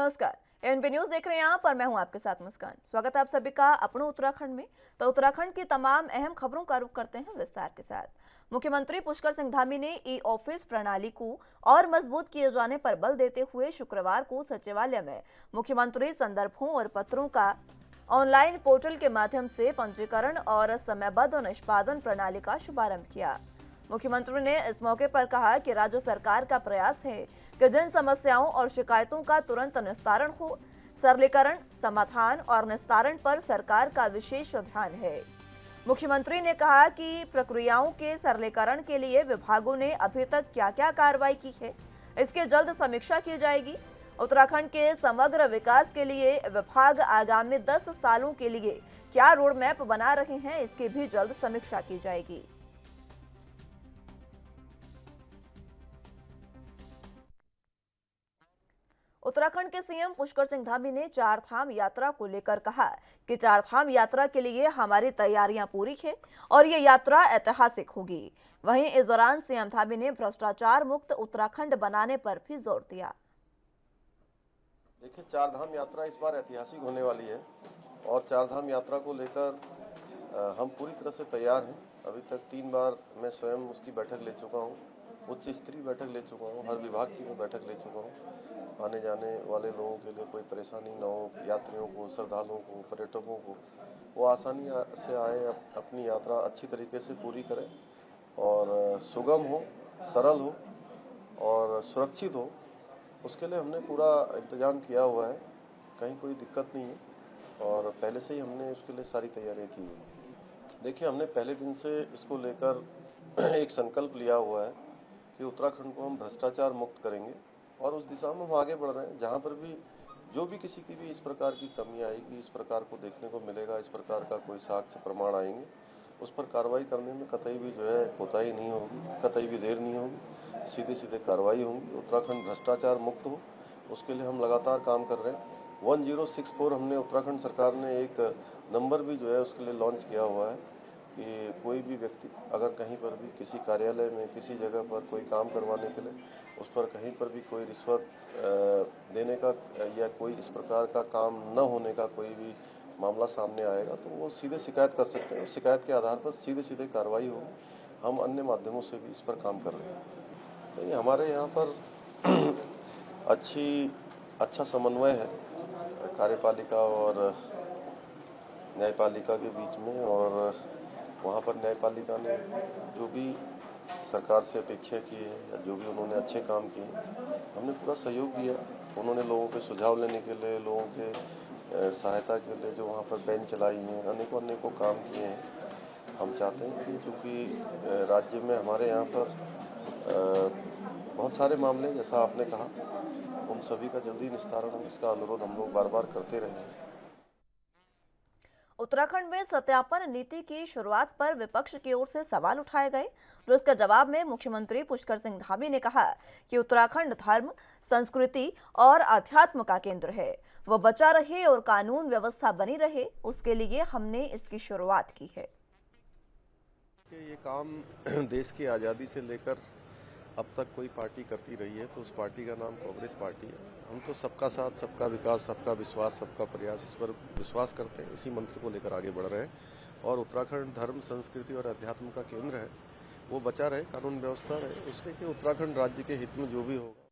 नमस्कार, NP news देख रहे हैं आप और मैं हूं आपके साथ मुस्कान। स्वागत है आप सभी का अपनों उत्तराखंड में। तो उत्तराखंड की तमाम अहम खबरों का रुख करते हैं विस्तार के साथ। मुख्यमंत्री पुष्कर सिंह धामी ने ई ऑफिस प्रणाली को और मजबूत किए जाने पर बल देते हुए शुक्रवार को सचिवालय में मुख्यमंत्री संदर्भों और पत्रों का ऑनलाइन पोर्टल के माध्यम से पंजीकरण और समयबद्ध निष्पादन प्रणाली का शुभारंभ किया। मुख्यमंत्री ने इस मौके पर कहा कि राज्य सरकार का प्रयास है कि जिन समस्याओं और शिकायतों का तुरंत निस्तारण हो, सरलीकरण, समाधान और निस्तारण पर सरकार का विशेष ध्यान है। मुख्यमंत्री ने कहा कि प्रक्रियाओं के सरलीकरण के लिए विभागों ने अभी तक क्या-क्या कार्रवाई की है, इसकी जल्द समीक्षा की जाएगी। उत्तराखंड के समग्र विकास के लिए विभाग आगामी 10 सालों के लिए क्या रोड मैप बना रहे हैं, इसकी भी जल्द समीक्षा की जाएगी। उत्तराखंड के सीएम पुष्कर सिंह धामी ने चारधाम यात्रा को लेकर कहा कि चारधाम यात्रा के लिए हमारी तैयारियां पूरी है और ये यात्रा ऐतिहासिक होगी। वहीं इस दौरान सीएम धामी ने भ्रष्टाचार मुक्त उत्तराखंड बनाने पर भी जोर दिया। देखिए, चारधाम यात्रा इस बार ऐतिहासिक होने वाली है और चारधाम यात्रा को लेकर हम पूरी तरह से तैयार हैं। अभी तक 3 बार मैं स्वयं उसकी बैठक ले चुका हूँ, उच्च स्तरीय बैठक ले चुका हूँ, हर विभाग की मैं बैठक ले चुका हूँ। आने जाने वाले लोगों के लिए कोई परेशानी न हो, यात्रियों को, श्रद्धालुओं को, पर्यटकों को वो आसानी से आए, अपनी यात्रा अच्छी तरीके से पूरी करें और सुगम हो, सरल हो और सुरक्षित हो। उसके लिए हमने पूरा इंतजाम किया हुआ है, कहीं कोई दिक्कत नहीं है और पहले से ही हमने उसके लिए सारी तैयारियां की हुई हैं। देखिए, हमने पहले दिन से इसको लेकर एक संकल्प लिया हुआ है कि उत्तराखंड को हम भ्रष्टाचार मुक्त करेंगे और उस दिशा में हम आगे बढ़ रहे हैं। जहाँ पर भी जो भी किसी की भी इस प्रकार की कमी आएगी, इस प्रकार को देखने को मिलेगा, इस प्रकार का कोई साक्ष्य प्रमाण आएंगे, उस पर कार्रवाई करने में कतई भी जो है कोताही नहीं होगी, कतई भी देर नहीं होगी, सीधे सीधे कार्रवाई होंगी। उत्तराखंड भ्रष्टाचार मुक्त हो, उसके लिए हम लगातार काम कर रहे हैं। 1064 हमने उत्तराखंड सरकार ने एक नंबर भी जो है उसके लिए लॉन्च किया हुआ है कि कोई भी व्यक्ति अगर कहीं पर भी किसी कार्यालय में किसी जगह पर कोई काम करवाने के लिए उस पर कहीं पर भी कोई रिश्वत देने का या कोई इस प्रकार का काम न होने का कोई भी मामला सामने आएगा तो वो सीधे शिकायत कर सकते हैं। शिकायत के आधार पर सीधे सीधे कार्रवाई होगी। हम अन्य माध्यमों से भी इस पर काम कर रहे हैं। तो ये हमारे यहाँ पर अच्छा समन्वय है कार्यपालिका और न्यायपालिका के बीच में और वहाँ पर न्यायपालिका ने जो भी सरकार से अपेक्षा की है या जो भी उन्होंने अच्छे काम किए, हमने पूरा सहयोग दिया। उन्होंने लोगों के सुझाव लेने के लिए, लोगों के सहायता के लिए जो वहाँ पर बेंच चलाई हैं, अनेकों काम किए हैं। हम चाहते हैं कि चूँकि राज्य में हमारे यहाँ पर बहुत सारे मामले जैसा आपने कहा, उन सभी का जल्दी निस्तारण हो, इसका अनुरोध हम लोग बार बार करते रहे हैं। उत्तराखंड में सत्यापन नीति की शुरुआत पर विपक्ष की ओर से सवाल उठाए गए, जिसके जवाब में मुख्यमंत्री पुष्कर सिंह धामी ने कहा कि उत्तराखंड धर्म, संस्कृति और अध्यात्म का केंद्र है, वो बचा रहे और कानून व्यवस्था बनी रहे, उसके लिए हमने इसकी शुरुआत की है। ये काम देश की आज़ादी से लेकर अब तक कोई पार्टी करती रही है तो उस पार्टी का नाम कांग्रेस पार्टी है। हम तो सबका साथ, सबका विकास, सबका विश्वास, सबका प्रयास, इस पर विश्वास करते हैं। इसी मंत्र को लेकर आगे बढ़ रहे हैं और उत्तराखंड धर्म, संस्कृति और अध्यात्म का केंद्र है, वो बचा रहे, कानून व्यवस्था रहे, उससे कि उत्तराखंड राज्य के हित में जो भी होगा।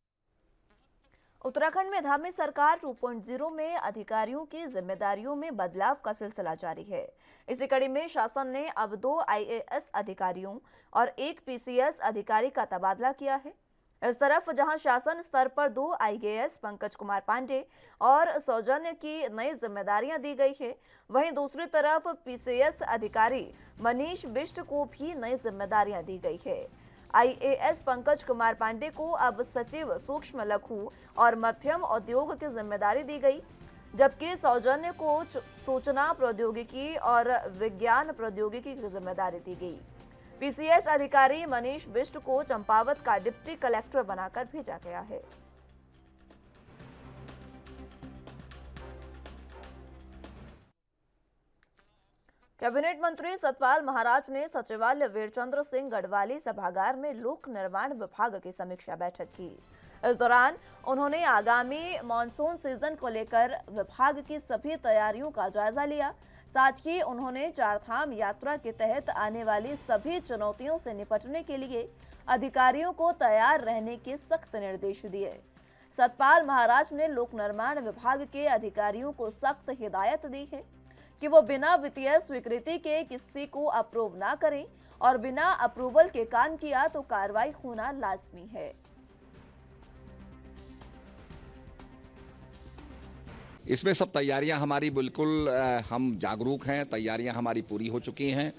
उत्तराखंड में धामी सरकार 2.0 में अधिकारियों की जिम्मेदारियों में बदलाव का सिलसिला जारी है। इसी कड़ी में शासन ने अब 2 आईएएस अधिकारियों और 1 पीसीएस अधिकारी का तबादला किया है। इस तरफ जहां शासन स्तर पर 2 आईएएस पंकज कुमार पांडे और सौजन्य की नई जिम्मेदारियां दी गई है, वहीं दूसरी तरफ पीसीएस अधिकारी मनीष बिष्ट को भी नई जिम्मेदारियां दी गई है। आईएएस पंकज कुमार पांडे को अब सचिव सूक्ष्म लघु और मध्यम उद्योग की जिम्मेदारी दी गई, जबकि सौजन्य को सूचना प्रौद्योगिकी और विज्ञान प्रौद्योगिकी की जिम्मेदारी दी गई। पीसीएस अधिकारी मनीष बिष्ट को चंपावत का डिप्टी कलेक्टर बनाकर भेजा गया है। कैबिनेट मंत्री सतपाल महाराज ने सचिवालय वीरचंद्र सिंह गढ़वाली सभागार में लोक निर्माण विभाग की समीक्षा बैठक की। इस दौरान उन्होंने आगामी मॉनसून सीजन को लेकर विभाग की सभी तैयारियों का जायजा लिया। साथ ही उन्होंने चारधाम यात्रा के तहत आने वाली सभी चुनौतियों से निपटने के लिए अधिकारियों को तैयार रहने के सख्त निर्देश दिए। सतपाल महाराज ने लोक निर्माण विभाग के अधिकारियों को सख्त हिदायत दी है कि वो बिना वित्तीय स्वीकृति के किसी को अप्रूव ना करें और बिना अप्रूवल के काम किया तो कार्रवाई होना लाजमी है। इसमें सब तैयारियां हमारी बिल्कुल हम जागरूक हैं, तैयारियां हमारी पूरी हो चुकी हैं।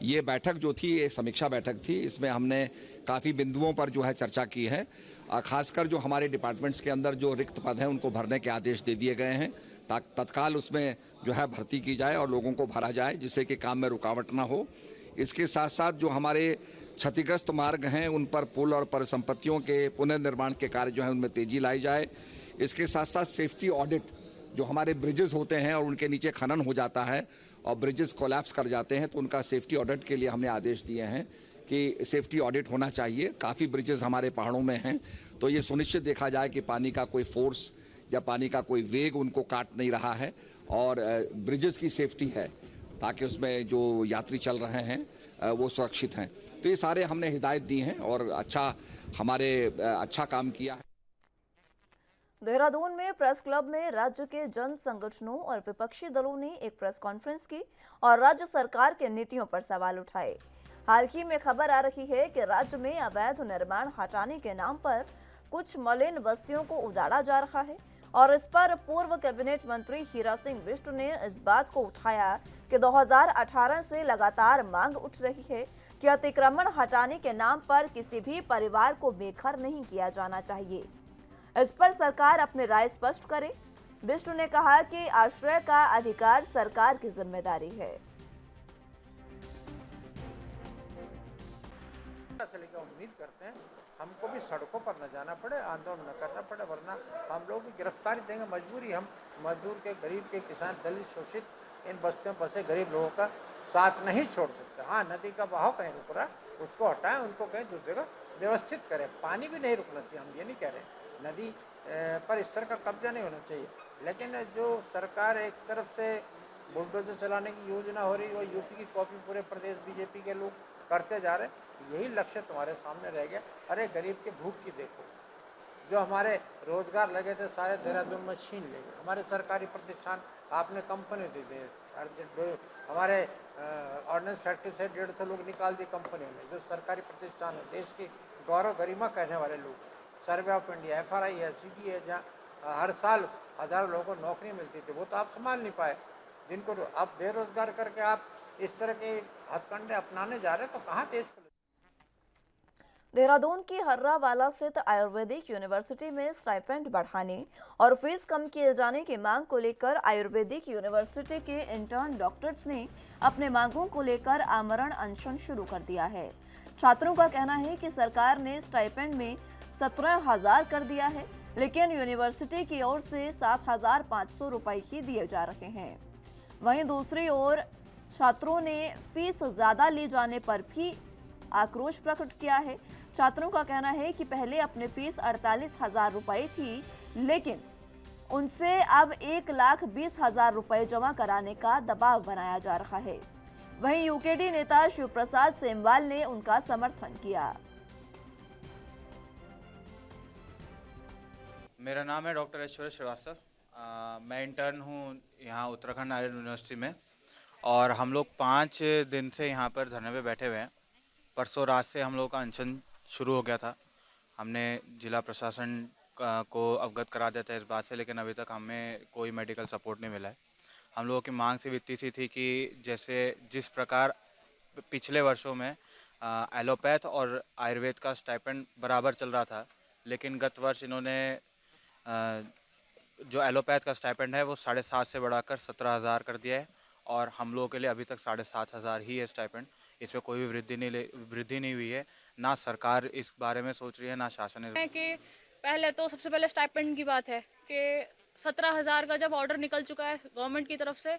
ये बैठक जो थी ये समीक्षा बैठक थी, इसमें हमने काफ़ी बिंदुओं पर जो है चर्चा की है। खासकर जो हमारे डिपार्टमेंट्स के अंदर जो रिक्त पद हैं उनको भरने के आदेश दे दिए गए हैं, तत्काल उसमें जो है भर्ती की जाए और लोगों को भरा जाए जिससे कि काम में रुकावट ना हो। इसके साथ साथ जो हमारे क्षतिग्रस्त मार्ग हैं उन पर पुल और परिसंपत्तियों के पुनर्निर्माण के कार्य जो है उनमें तेजी लाई जाए। इसके साथ साथ सेफ्टी ऑडिट, जो हमारे ब्रिजेस होते हैं और उनके नीचे खनन हो जाता है और ब्रिजेस कोलैप्स कर जाते हैं तो उनका सेफ्टी ऑडिट के लिए हमने आदेश दिए हैं कि सेफ्टी ऑडिट होना चाहिए। काफ़ी ब्रिजेस हमारे पहाड़ों में हैं तो ये सुनिश्चित देखा जाए कि पानी का कोई फोर्स या पानी का कोई वेग उनको काट नहीं रहा है और ब्रिजेस की सेफ्टी है ताकि उसमें जो यात्री चल रहे हैं वो सुरक्षित हैं। तो ये सारे हमने हिदायत दी हैं और अच्छा काम किया है। देहरादून में प्रेस क्लब में राज्य के जन संगठनों और विपक्षी दलों ने एक प्रेस कॉन्फ्रेंस की और राज्य सरकार के नीतियों पर सवाल उठाए। हाल ही में खबर आ रही है कि राज्य में अवैध निर्माण हटाने के नाम पर कुछ मलिन बस्तियों को उजाड़ा जा रहा है और इस पर पूर्व कैबिनेट मंत्री हीरा सिंह बिष्ट ने इस बात को उठाया कि 2018 से लगातार मांग उठ रही है कि अतिक्रमण हटाने के नाम पर किसी भी परिवार को बेघर नहीं किया जाना चाहिए। इस पर सरकार अपनी राय स्पष्ट करे। बिष्ट ने कहा कि आश्रय का अधिकार सरकार की जिम्मेदारी है। उम्मीद करते हैं हमको भी सड़कों पर न जाना पड़े, आंदोलन न करना पड़े, वरना हम लोग भी गिरफ्तारी देंगे। मजबूरी, हम मजदूर के, गरीब के, किसान, दलित, शोषित इन बस्तियों पर से गरीब लोगों का साथ नहीं छोड़ सकते। हाँ, नदी का बहाव कहीं रुक रहा है उसको हटाएं, उनको कहीं दूसरी जगह व्यवस्थित करें। पानी भी नहीं रुकना चाहिए, हम ये नहीं कह रहे, नदी पर इस तरह का कब्जा नहीं होना चाहिए। लेकिन जो सरकार एक तरफ से बुलडोजर चलाने की योजना हो रही है, वो यूपी की कॉपी पूरे प्रदेश बीजेपी के लोग करते जा रहे हैं। यही लक्ष्य तुम्हारे सामने रह गया। अरे गरीब के भूख की देखो, जो हमारे रोजगार लगे थे सारे देहरादून में छीन लेंगे। हमारे सरकारी प्रतिष्ठान आपने कंपनी दे दी, हमारे ऑर्डिनेंस फैक्ट्री से 150 लोग निकाल दिए कंपनियों में। जो सरकारी प्रतिष्ठान है, देश की गौरव गरिमा कहने वाले लोग, सर्वे ऑफ इंडिया, FRI है, CD है, जहाँ हर साल हजारों लोगों को नौकरी मिलती थी, वो तो आप संभाल नहीं पाए। जिनको अब बेरोजगार करके आप इस तरह के हथकंडे अपनाने जा रहे हैं तो कहाँ देश को। देहरादून की हर्रावाला स्थित आयुर्वेदिक यूनिवर्सिटी में स्टाइपेंड बढ़ाने और फीस कम किए जाने की मांग को लेकर आयुर्वेदिक यूनिवर्सिटी के इंटर्न डॉक्टर्स ने अपने मांगों को लेकर आमरण अनशन शुरू कर दिया है। छात्रों का कहना है कि सरकार ने स्टाइपेंड में 17,000 कर दिया है, लेकिन यूनिवर्सिटी की ओर से 7,500 रुपए ही दिए जा रहे हैं। वहीं दूसरी ओर छात्रों ने फीस ज्यादा ली जाने पर भी आक्रोश प्रकट किया है। छात्रों का कहना है कि पहले अपनी फीस 48,000 रुपए थी, लेकिन उनसे अब 1,20,000 रुपए जमा कराने का दबाव बनाया जा रहा है। वहीं यूकेडी नेता शिव प्रसाद सेमवाल ने उनका समर्थन किया। मेरा नाम है डॉक्टर ऐश्वर्य श्रीवास्तव। मैं इंटर्न हूँ यहाँ उत्तराखंड आयुर्वेद यूनिवर्सिटी में और हम लोग 5 दिन से यहाँ पर धरने पे बैठे हुए हैं। परसों रात से हम लोग का अनशन शुरू हो गया था। हमने जिला प्रशासन को अवगत करा दिया था इस बात से, लेकिन अभी तक हमें कोई मेडिकल सपोर्ट नहीं मिला है। हम लोगों की मांग सिर्फ इतनी सी थी कि जैसे जिस प्रकार पिछले वर्षों में एलोपैथ और आयुर्वेद का स्टाइपेंड बराबर चल रहा था, लेकिन गत वर्ष इन्होंने जो एलोपैथ का स्टाइपेंड है वो 7,500 से बढ़ाकर 17,000 कर दिया है और हम लोगों के लिए अभी तक 7,500 ही है स्टाइपेंड। इसमें कोई भी वृद्धि नहीं हुई है। ना सरकार इस बारे में सोच रही है, ना शासन है कि पहले तो सबसे पहले स्टाइपेंड की बात है कि 17,000 का जब ऑर्डर निकल चुका है गवर्नमेंट की तरफ से,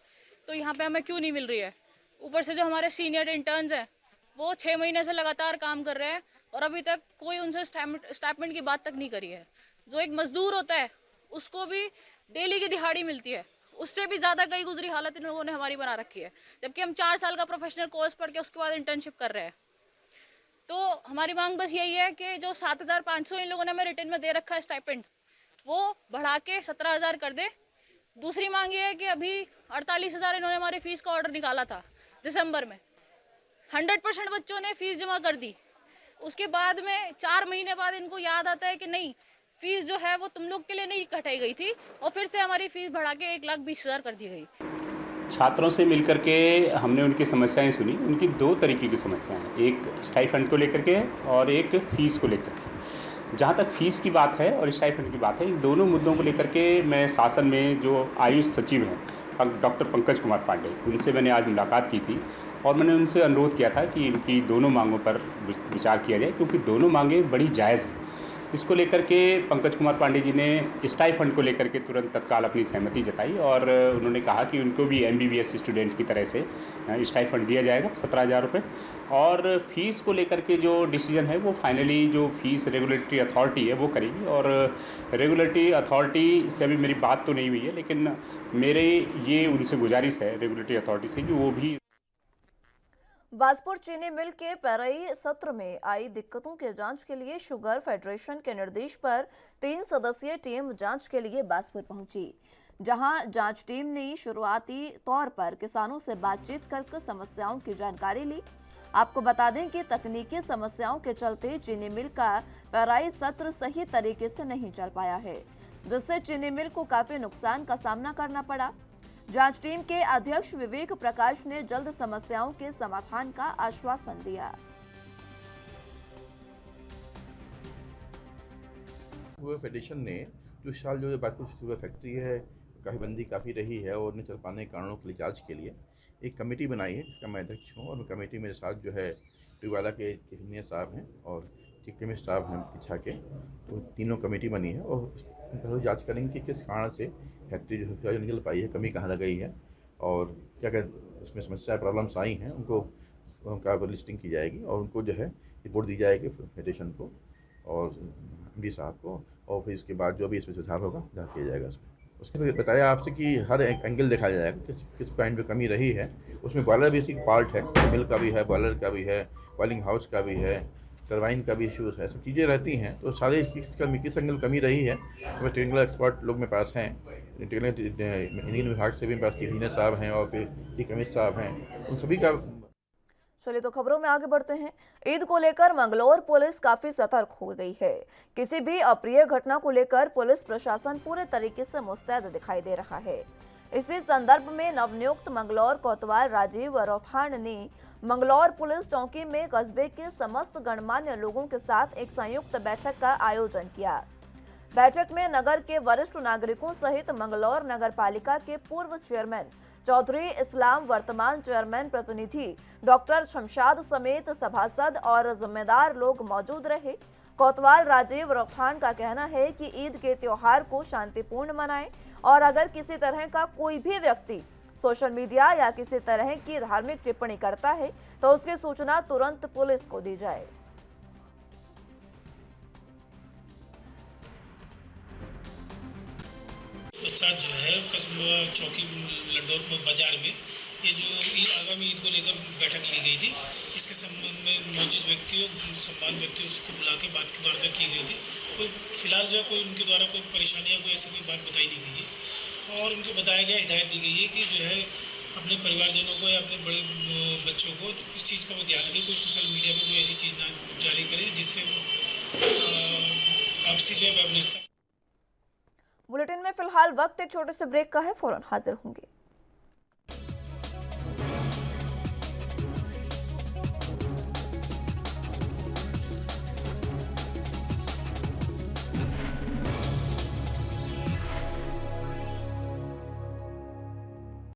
तो यहाँ पे हमें क्यों नहीं मिल रही है। ऊपर से जो हमारे सीनियर इंटर्न्स हैं वो 6 महीने से लगातार काम कर रहे हैं और अभी तक कोई उनसे स्टाइपेंड की बात तक नहीं करी है। जो एक मजदूर होता है उसको भी डेली की दिहाड़ी मिलती है, उससे भी ज़्यादा कई गुजरी हालत इन लोगों ने हमारी बना रखी है, जबकि हम 4 साल का प्रोफेशनल कोर्स पढ़ के उसके बाद इंटर्नशिप कर रहे हैं। तो हमारी मांग बस यही है कि जो 7,500 इन लोगों ने हमें रिटर्न में दे रखा है स्टाइपेंड, वो बढ़ा के 17,000 कर दे। दूसरी मांग ये है कि अभी 48,000 इन्होंने हमारी फ़ीस का ऑर्डर निकाला था दिसंबर में, 100% बच्चों ने फ़ीस जमा कर दी। उसके बाद में 4 महीने बाद इनको याद आता है कि नहीं, फ़ीस जो है वो तुम लोग के लिए नहीं कटाई गई थी, और फिर से हमारी फ़ीस बढ़ा के 1,20,000 कर दी गई। छात्रों से मिलकर के हमने उनकी समस्याएं सुनी। उनकी दो तरीके की समस्याएं हैं, एक स्टाइपेंड को लेकर के और एक फ़ीस को लेकर के। जहाँ तक फ़ीस की बात है और स्टाइपेंड की बात है, इन दोनों मुद्दों को लेकर के मैं शासन में जो आयुष सचिव हैं डॉक्टर पंकज कुमार पांडे, उनसे मैंने आज मुलाकात की थी और मैंने उनसे अनुरोध किया था कि इनकी दोनों मांगों पर विचार किया जाए, क्योंकि दोनों मांगें बड़ी जायज़ हैं। इसको लेकर के पंकज कुमार पांडे जी ने स्टाइपेंड को लेकर के तुरंत तत्काल अपनी सहमति जताई और उन्होंने कहा कि उनको भी MBBS स्टूडेंट की तरह से स्टाइपेंड दिया जाएगा 17,000 रुपये। और फ़ीस को लेकर के जो डिसीजन है वो फाइनली जो फ़ीस रेगुलेटरी अथॉरिटी है वो करेगी, और रेगुलेटरी अथॉरिटी से अभी मेरी बात तो नहीं हुई है, लेकिन मेरे ये उनसे गुजारिश है रेगुलेटरी अथॉरिटी से कि वो भी बाजपुर चीनी मिल के पेराई सत्र में आई दिक्कतों के जांच के लिए शुगर फेडरेशन के निर्देश पर 3 सदस्यीय टीम जांच के लिए बाजपुर पहुंची, जहां जांच टीम ने शुरुआती तौर पर किसानों से बातचीत कर समस्याओं की जानकारी ली। आपको बता दें कि तकनीकी समस्याओं के चलते चीनी मिल का पेराई सत्र सही तरीके से नहीं चल पाया है, जिससे चीनी मिल को काफी नुकसान का सामना करना पड़ा। जांच टीम के अध्यक्ष विवेक प्रकाश ने जल्द समस्याओं के समाधान का आश्वासन दिया। शुगर फेडरेशन ने जो इस साल जो बाजपुर शुगर फैक्ट्री है काफ़ी बंदी काफ़ी रही है और न चल पाने के कारणों के लिए जांच के लिए एक कमेटी बनाई है, जिसका मैं अध्यक्ष हूँ। और कमेटी मेरे साथ जो है टिवाला के इंजीनियर साहब हैं और चीफ केमिस्ट साहब हैं किच्छा के, तो तीनों कमेटी बनी है और जांच करेंगे कि किस कारण से फैक्ट्री जो निकल पाई है, कमी कहाँ लगाई है और क्या क्या इसमें समस्या प्रॉब्लम्स आई हैं, उनका लिस्टिंग की जाएगी और उनको जो है रिपोर्ट दी जाएगी फेडरेशन को और MD साहब को, और फिर इसके बाद जो भी इसमें सुधार होगा सुधार किया जाएगा। उसके फिर बताया आपसे कि हर एक एंगल देखा जाएगा किस पॉइंट पे कमी रही है। उसमें बॉयलर भी इसी पार्ट है, मिल का भी है, बॉयलर का भी है, बॉइलिंग हाउस का भी है, टरबाइन का भी इशूज़ है, सब चीज़ें रहती हैं। तो सारे किस एंगल कमी रही है, हमें टेक्निकल एक्सपर्ट लोग मेरे पास हैं, टेक्निकल इंजीनियर विभाग से भी मेरे पास चीफ इंजीनियर साहब हैं और फिर चीफ केमिस्ट साहब हैं, उन सभी का। चलिए तो खबरों में आगे बढ़ते हैं। ईद को लेकर मंगलौर पुलिस काफी सतर्क हो गई है। किसी भी अप्रिय घटना को लेकर पुलिस प्रशासन पूरे तरीके से मुस्तैद दिखाई दे रहा है। इसी संदर्भ में नवनियुक्त मंगलौर कोतवाल राजीव रौथान ने मंगलौर पुलिस चौकी में कस्बे के समस्त गणमान्य लोगों के साथ एक संयुक्त बैठक का आयोजन किया। बैठक में नगर के वरिष्ठ नागरिकों सहित मंगलौर नगर पालिका के पूर्व चेयरमैन चौधरी इस्लाम, वर्तमान चेयरमैन प्रतिनिधि डॉक्टर शमशाद समेत सभासद और जिम्मेदार लोग मौजूद रहे। कोतवाल राजीव रौथान का कहना है कि ईद के त्योहार को शांतिपूर्ण मनाएं और अगर किसी तरह का कोई भी व्यक्ति सोशल मीडिया या किसी तरह की धार्मिक टिप्पणी करता है तो उसकी सूचना तुरंत पुलिस को दी जाए। बच्चा जो है कस्बा चौकी लंडौर बाजार में ये जो आगामी ईद को लेकर बैठक ली गई थी, इसके संबंध में मौजूद व्यक्तियों सम्मान व्यक्तियों उसको बुला के वार्ता की गई थी। कोई फिलहाल जो है कोई उनके द्वारा कोई परेशानी या कोई ऐसी कोई बात बताई नहीं गई है और उनको बताया गया, हिदायत दी गई है कि जो है अपने परिवारजनों को या अपने बड़े बच्चों को इस चीज़ का वो ध्यान रखें, कोई सोशल मीडिया पर कोई ऐसी चीज़ ना जारी करे जिससे आपसी जो है बुलेटिन में फिलहाल वक्त एक छोटे से ब्रेक का है, फौरन हाजिर होंगे।